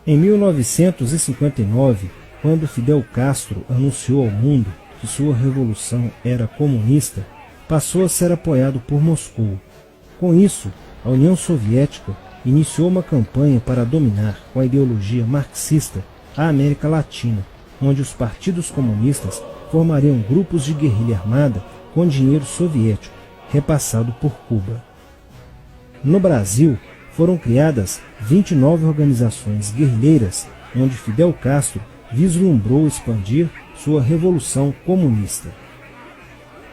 Em 1959, quando Fidel Castro anunciou ao mundo que sua revolução era comunista, passou a ser apoiado por Moscou. Com isso, a União Soviética iniciou uma campanha para dominar com a ideologia marxista a América Latina, onde os partidos comunistas formariam grupos de guerrilha armada com dinheiro soviético, repassado por Cuba. No Brasil, foram criadas 29 organizações guerrilheiras, onde Fidel Castro vislumbrou expandir sua revolução comunista.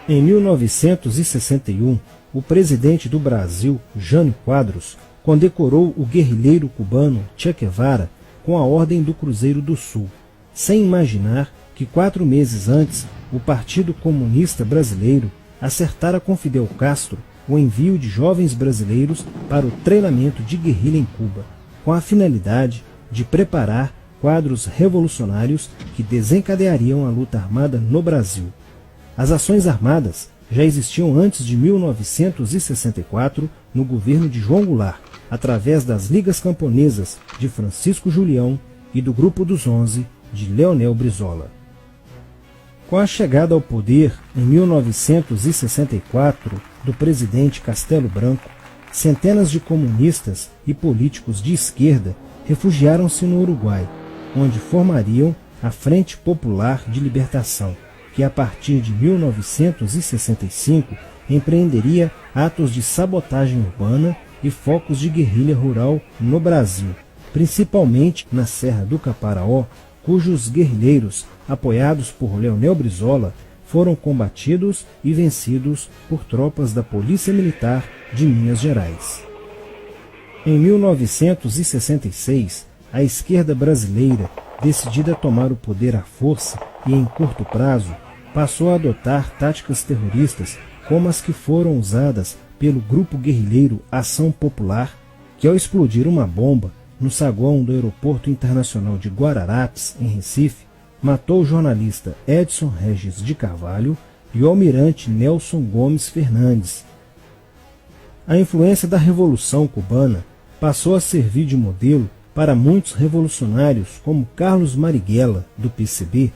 Em 1961, o presidente do Brasil, Jânio Quadros, condecorou o guerrilheiro cubano Che Guevara com a Ordem do Cruzeiro do Sul, sem imaginar que 4 meses antes o Partido Comunista Brasileiro acertara com Fidel Castro o envio de jovens brasileiros para o treinamento de guerrilha em Cuba, com a finalidade de preparar quadros revolucionários que desencadeariam a luta armada no Brasil. As ações armadas já existiam antes de 1964 no governo de João Goulart, através das Ligas Camponesas de Francisco Julião e do Grupo dos 11 de Leonel Brizola. Com a chegada ao poder, em 1964, do presidente Castelo Branco, centenas de comunistas e políticos de esquerda refugiaram-se no Uruguai, onde formariam a Frente Popular de Libertação, que a partir de 1965 empreenderia atos de sabotagem urbana e focos de guerrilha rural no Brasil, principalmente na Serra do Caparaó, cujos guerrilheiros, apoiados por Leonel Brizola, foram combatidos e vencidos por tropas da Polícia Militar de Minas Gerais. Em 1966, a esquerda brasileira, decidida a tomar o poder à força e em curto prazo, passou a adotar táticas terroristas como as que foram usadas pelo grupo guerrilheiro Ação Popular, que ao explodir uma bomba no saguão do Aeroporto Internacional de Guararapes, em Recife, matou o jornalista Edson Regis de Carvalho e o almirante Nelson Gomes Fernandes. A influência da Revolução Cubana passou a servir de modelo para muitos revolucionários como Carlos Marighella, do PCB,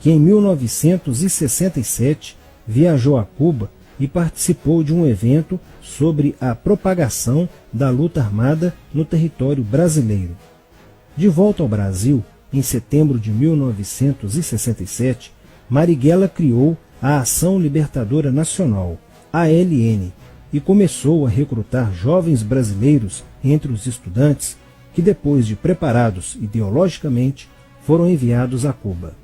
que em 1967 viajou a Cuba e participou de um evento sobre a propagação da luta armada no território brasileiro. De volta ao Brasil, em setembro de 1967, Marighella criou a Ação Libertadora Nacional, ALN, e começou a recrutar jovens brasileiros entre os estudantes que, depois de preparados ideologicamente, foram enviados a Cuba.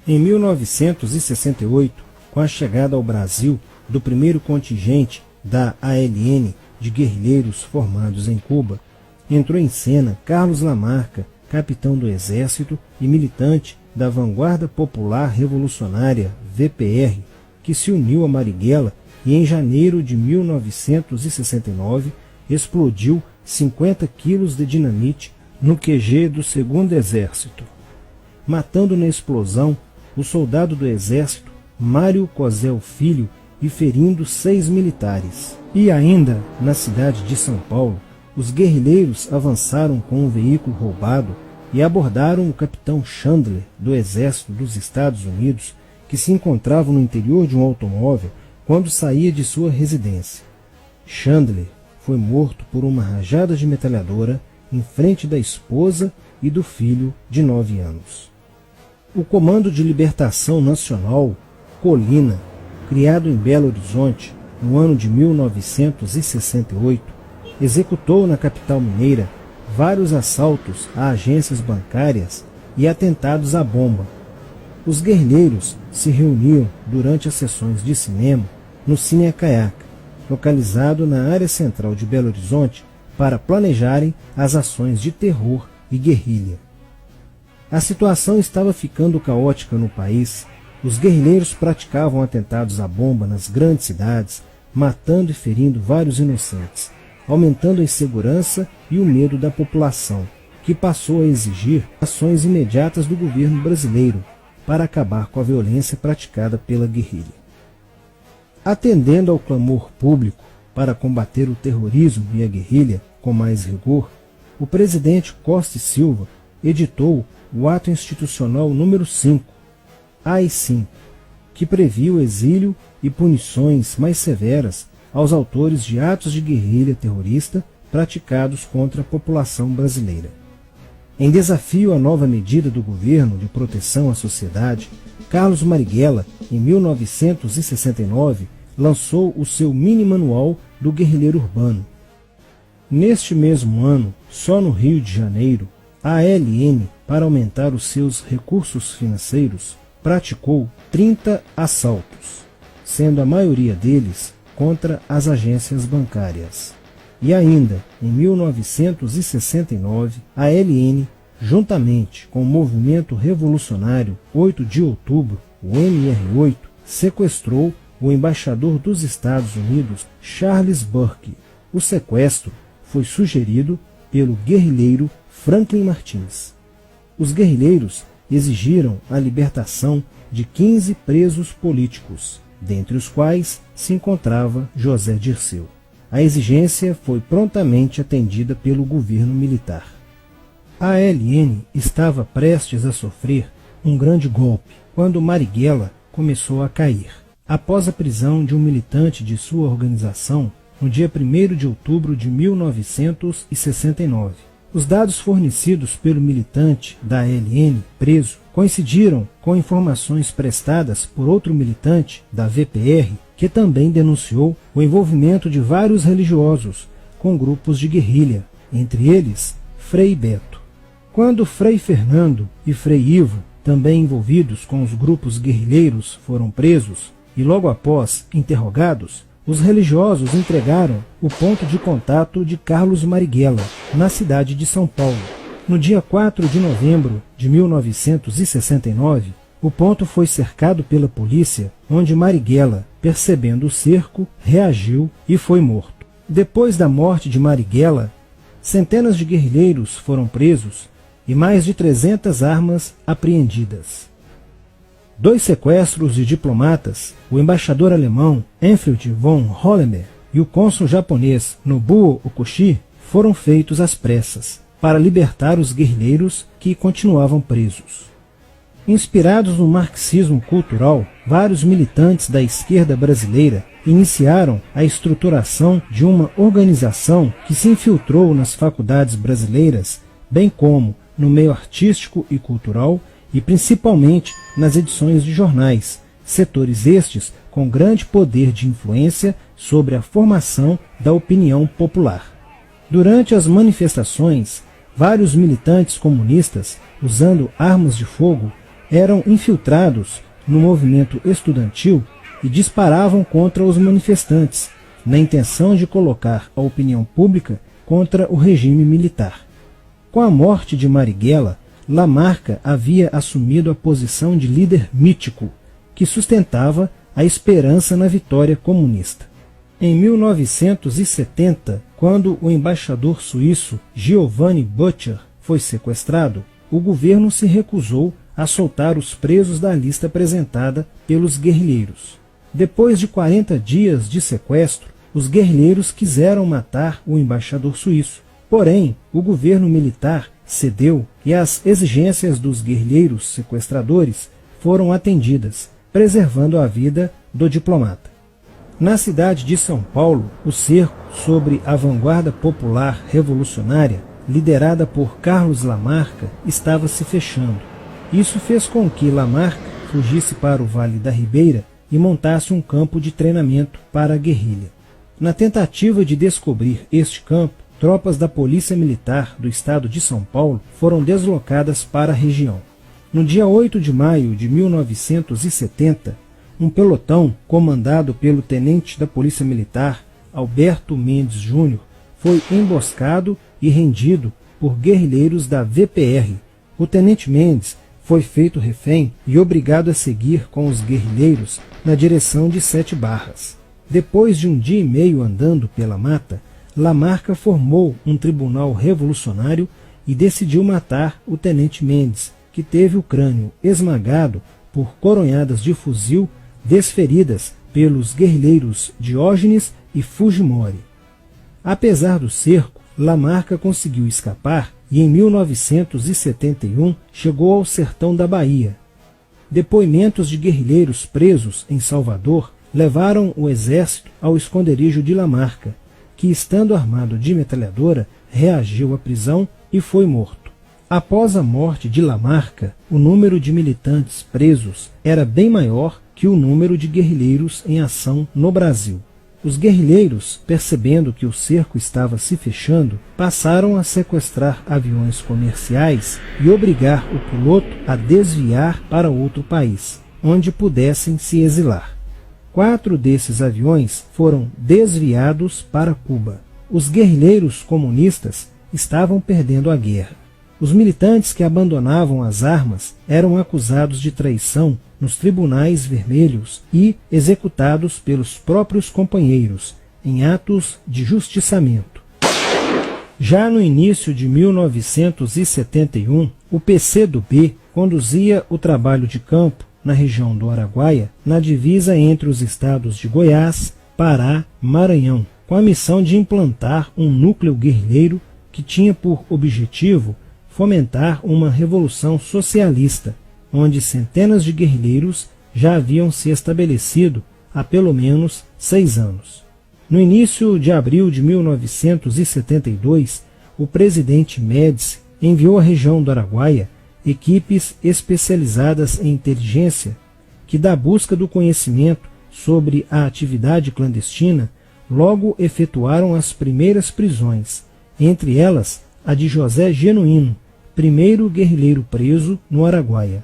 Em 1968, com a chegada ao Brasil do primeiro contingente da ALN de guerrilheiros formados em Cuba, entrou em cena Carlos Lamarca, capitão do Exército e militante da Vanguarda Popular Revolucionária, VPR, que se uniu a Marighella e em janeiro de 1969 explodiu 50 quilos de dinamite no QG do 2º Exército, matando na explosão o soldado do Exército Mário Cosel Filho e ferindo 6 militares. E ainda, na cidade de São Paulo, os guerrilheiros avançaram com um veículo roubado e abordaram o capitão Chandler, do Exército dos Estados Unidos, que se encontrava no interior de um automóvel quando saía de sua residência. Chandler foi morto por uma rajada de metralhadora em frente da esposa e do filho de 9 anos. O Comando de Libertação Nacional, Colina, criado em Belo Horizonte no ano de 1968, executou na capital mineira vários assaltos a agências bancárias e atentados à bomba. Os guerrilheiros se reuniam durante as sessões de cinema no Cine Caiaca, localizado na área central de Belo Horizonte, para planejarem as ações de terror e guerrilha. A situação estava ficando caótica no país. Os guerrilheiros praticavam atentados à bomba nas grandes cidades, matando e ferindo vários inocentes, aumentando a insegurança e o medo da população, que passou a exigir ações imediatas do governo brasileiro para acabar com a violência praticada pela guerrilha. Atendendo ao clamor público para combater o terrorismo e a guerrilha com mais rigor, o presidente Costa e Silva editou o Ato Institucional número 5, AI-5, que previa o exílio e punições mais severas aos autores de atos de guerrilha terrorista praticados contra a população brasileira. Em desafio à nova medida do governo de proteção à sociedade, Carlos Marighella, em 1969, lançou o seu mini-manual do guerrilheiro urbano. Neste mesmo ano, só no Rio de Janeiro, a ALN, para aumentar os seus recursos financeiros, praticou 30 assaltos, sendo a maioria deles contra as agências bancárias. E ainda, em 1969, a ALN, juntamente com o movimento revolucionário 8 de outubro, o MR8, sequestrou o embaixador dos Estados Unidos, Charles Burke. O sequestro foi sugerido pelo guerrilheiro Franklin Martins. Os guerrilheiros exigiram a libertação de 15 presos políticos, dentre os quais se encontrava José Dirceu. A exigência foi prontamente atendida pelo governo militar. A ALN estava prestes a sofrer um grande golpe quando Marighella começou a cair. Após a prisão de um militante de sua organização, no dia 1º de outubro de 1969. Os dados fornecidos pelo militante da ALN preso coincidiram com informações prestadas por outro militante da VPR, que também denunciou o envolvimento de vários religiosos com grupos de guerrilha, entre eles Frei Beto. Quando Frei Fernando e Frei Ivo, também envolvidos com os grupos guerrilheiros, foram presos e logo após interrogados, os religiosos entregaram o ponto de contato de Carlos Marighella, na cidade de São Paulo. No dia 4 de novembro de 1969, o ponto foi cercado pela polícia, onde Marighella, percebendo o cerco, reagiu e foi morto. Depois da morte de Marighella, centenas de guerrilheiros foram presos e mais de 300 armas apreendidas. 2 sequestros de diplomatas, o embaixador alemão Enfried von Hollemer e o cônsul japonês Nobuo Okushi, foram feitos às pressas, para libertar os guerrilheiros que continuavam presos. Inspirados no marxismo cultural, vários militantes da esquerda brasileira iniciaram a estruturação de uma organização que se infiltrou nas faculdades brasileiras, bem como no meio artístico e cultural, e principalmente nas edições de jornais, setores estes com grande poder de influência sobre a formação da opinião popular. Durante as manifestações, vários militantes comunistas, usando armas de fogo, eram infiltrados no movimento estudantil e disparavam contra os manifestantes, na intenção de colocar a opinião pública contra o regime militar. Com a morte de Marighella, Lamarca havia assumido a posição de líder mítico, que sustentava a esperança na vitória comunista. Em 1970, quando o embaixador suíço Giovanni Butcher foi sequestrado, o governo se recusou a soltar os presos da lista apresentada pelos guerrilheiros. Depois de 40 dias de sequestro, os guerrilheiros quiseram matar o embaixador suíço. Porém, o governo militar cedeu e as exigências dos guerrilheiros sequestradores foram atendidas, preservando a vida do diplomata. Na cidade de São Paulo, o cerco sobre a vanguarda popular revolucionária, liderada por Carlos Lamarca, estava se fechando. Isso fez com que Lamarca fugisse para o Vale da Ribeira e montasse um campo de treinamento para a guerrilha. Na tentativa de descobrir este campo, tropas da Polícia Militar do estado de São Paulo foram deslocadas para a região. No dia 8 de maio de 1970, um pelotão comandado pelo tenente da Polícia Militar, Alberto Mendes Júnior, foi emboscado e rendido por guerrilheiros da VPR. O tenente Mendes foi feito refém e obrigado a seguir com os guerrilheiros na direção de 7 Barras. Depois de um dia e meio andando pela mata, Lamarca formou um tribunal revolucionário e decidiu matar o tenente Mendes, que teve o crânio esmagado por coronhadas de fuzil desferidas pelos guerrilheiros Diógenes e Fujimori. Apesar do cerco, Lamarca conseguiu escapar e em 1971 chegou ao sertão da Bahia. Depoimentos de guerrilheiros presos em Salvador levaram o exército ao esconderijo de Lamarca, que, estando armado de metralhadora, reagiu à prisão e foi morto. Após a morte de Lamarca, o número de militantes presos era bem maior que o número de guerrilheiros em ação no Brasil. Os guerrilheiros, percebendo que o cerco estava se fechando, passaram a sequestrar aviões comerciais e obrigar o piloto a desviar para outro país, onde pudessem se exilar. 4 desses aviões foram desviados para Cuba. Os guerrilheiros comunistas estavam perdendo a guerra. Os militantes que abandonavam as armas eram acusados de traição nos tribunais vermelhos e executados pelos próprios companheiros, em atos de justiçamento. Já no início de 1971, o PCdoB conduzia o trabalho de campo na região do Araguaia, na divisa entre os estados de Goiás, Pará e Maranhão, com a missão de implantar um núcleo guerrilheiro que tinha por objetivo fomentar uma revolução socialista, onde centenas de guerrilheiros já haviam se estabelecido há pelo menos 6 anos. No início de abril de 1972, o presidente Médici enviou à região do Araguaia equipes especializadas em inteligência que, da busca do conhecimento sobre a atividade clandestina, logo efetuaram as primeiras prisões, entre elas a de José Genuíno, primeiro guerrilheiro preso no Araguaia.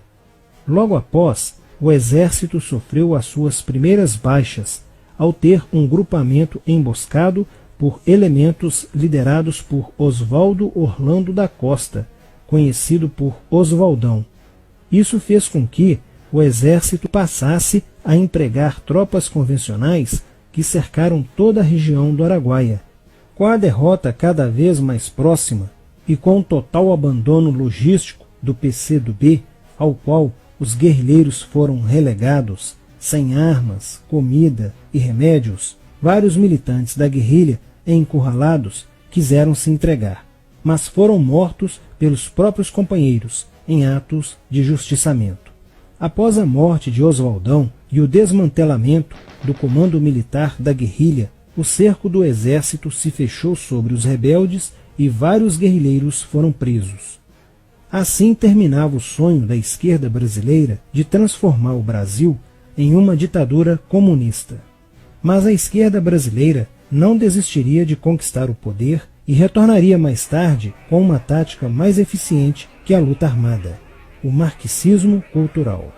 Logo após, o exército sofreu as suas primeiras baixas, ao ter um grupamento emboscado por elementos liderados por Oswaldo Orlando da Costa, conhecido por Oswaldão. Isso fez com que o exército passasse a empregar tropas convencionais que cercaram toda a região do Araguaia. Com a derrota cada vez mais próxima e com o total abandono logístico do PCdoB, ao qual os guerrilheiros foram relegados, sem armas, comida e remédios, vários militantes da guerrilha, encurralados, quiseram se entregar, mas foram mortos pelos próprios companheiros em atos de justiçamento. Após a morte de Oswaldão e o desmantelamento do comando militar da guerrilha, o cerco do exército se fechou sobre os rebeldes e vários guerrilheiros foram presos. Assim terminava o sonho da esquerda brasileira de transformar o Brasil em uma ditadura comunista. Mas a esquerda brasileira não desistiria de conquistar o poder e retornaria mais tarde com uma tática mais eficiente que a luta armada: o marxismo cultural.